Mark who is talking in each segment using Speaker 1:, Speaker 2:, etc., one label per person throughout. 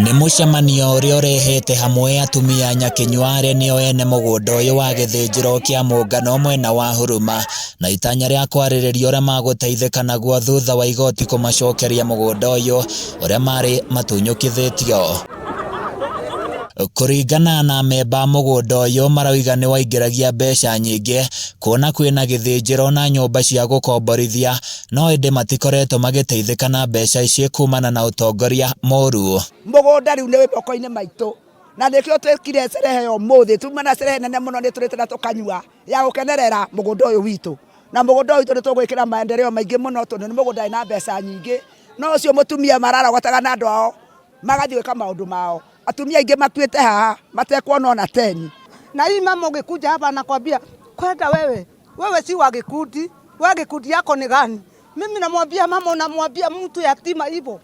Speaker 1: Nĩ mũcemanio ũrĩa ũrehete hamwe atumia a Nyakenyua nĩo ene mũgũnda ũyũ wa gĩthĩnjĩro kĩa mũngano mwena wa Huruma, na itanya rĩa kwarĩrĩria ũrĩa magũteithĩka naguo thutha wa igoti kũmacokeria mũgũnda ũyũ ũrĩa marĩ matunyũkithĩtio. Kũringana na memba mũgũnda ũyũ marauga nĩ waingĩragia mbeca nyingĩ kuona kwĩna gĩthĩnjĩro na nyũmba cia gũkomborithia, no ĩndĩ matikoretwo magĩteithĩka na mbeca ici kumana na ũtongoria mũru.
Speaker 2: Mũgũnda rĩu nĩ wĩ moko-inĩ maitũ, na nĩkĩo twĩkire cerehe ũmũthĩ, tuma na cerehe nene mũno nĩ tũrĩte na tũkanyua ya gũkenerera mũgũnda ũyũ witũ, na mũgũnda ũyũ witũ nĩ tũgwĩkĩra maendeleo maingĩ mũno tondũ nĩ mũgũnda wĩna mbeca nyingĩ, no ũcio mũtumia mararogataga na andũ ao magathiĩ gwĩka maũndũ mao. Atumia aingĩ makuĩte haha matekuona ona teni.
Speaker 3: Na hii mama ungekuja hapa nakwambia kwenda wewe si wa gikundi, wewe gikundi yako ni gani? Mimi namwambia mama, unamwambia mtu yatima hivyo.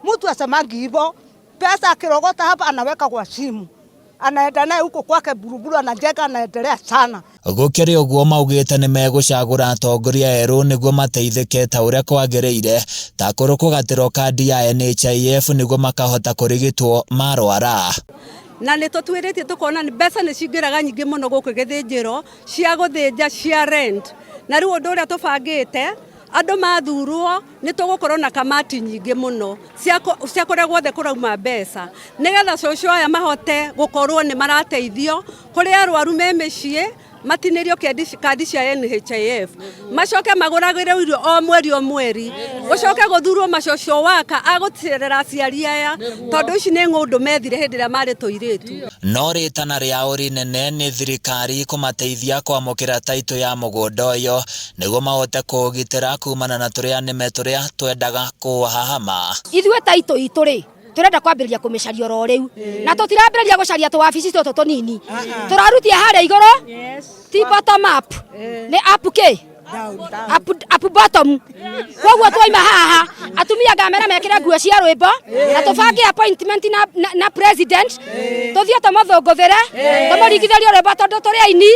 Speaker 3: Mtu asemangi hivyo. Pesa akirogota hapa anaweka kwa simu. Anaenda naye huko kwake buruburu, anajenga, anaendelea sana.
Speaker 1: Gũkĩrĩ ũguo maugĩte nĩ megũcagũra atongoria erũ nĩguo mateithĩke ta ũrĩa kwagĩrĩire, ta kũrũkũgatĩrwo kandi ya NHIF nĩguo makahota kũrigitwo marwara.
Speaker 4: Na nĩ tũtuĩrĩtie tũkona mbeca nĩ cingĩraga nyingĩ mũno gũkũ gĩthĩnjĩro cia gũthĩnja, cia rent. Na rĩu ũndũ ũrĩa tũbangĩte, andũ mathurwo nĩ tũgũkorwo na kamati nyingĩ mũno cia kũrĩa guothe kũrauma mbeca, nĩgetha cũcũ aya mahote gũkorwo nĩ marateithio, kũrĩ arwaru me mĩciĩ matinĩrio kandi cia NHIF, macoke magũragĩrwo irio o mweri, gũcoke gũthurwo macũcũ waka agũcerera aciari aya, tondũ ici nĩ ng'ũndũ methire hĩndĩ ĩrĩa marĩ tũirĩtu.
Speaker 1: No rĩtana rĩao rĩnene nĩ thirikari kũmateithia kwamũkĩra taitũ ya mũgũnda ũyũ nĩguo mahote kũũgitĩra kumana na tũrĩa nĩme tũrĩa twendaga kũhahama.
Speaker 5: Ithuĩ taitũ itũ rĩ, turenda kwambĩrĩria kũmĩcaria oro rĩu, na tũtirambĩrĩria gũcaria tũwabici tũtũ tũnini, tũrarutia harĩa igũrũ, ti bottom up, nĩ up kĩ? Up bottom. Koguo twaima haha atumia ngamera mekĩre nguo cia rwĩmbo na tũbange appointment na president, tũthiĩ tũmũthũngũthĩre, tũmũringithĩrie rwĩmbo tondũ tũrĩ aini,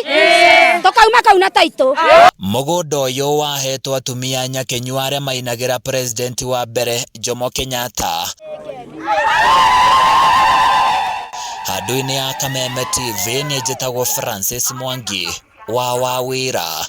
Speaker 5: tũkauma kau na taitũ.
Speaker 1: Mũgũnda ũyũ wahetwo atumia Nyakenyua arĩa mainagĩra president wa mbere Jomo Kenyatta. Handũ-inĩ ya Kameme TV nĩ njĩtagwo Francis Mwangi wa Wawĩra.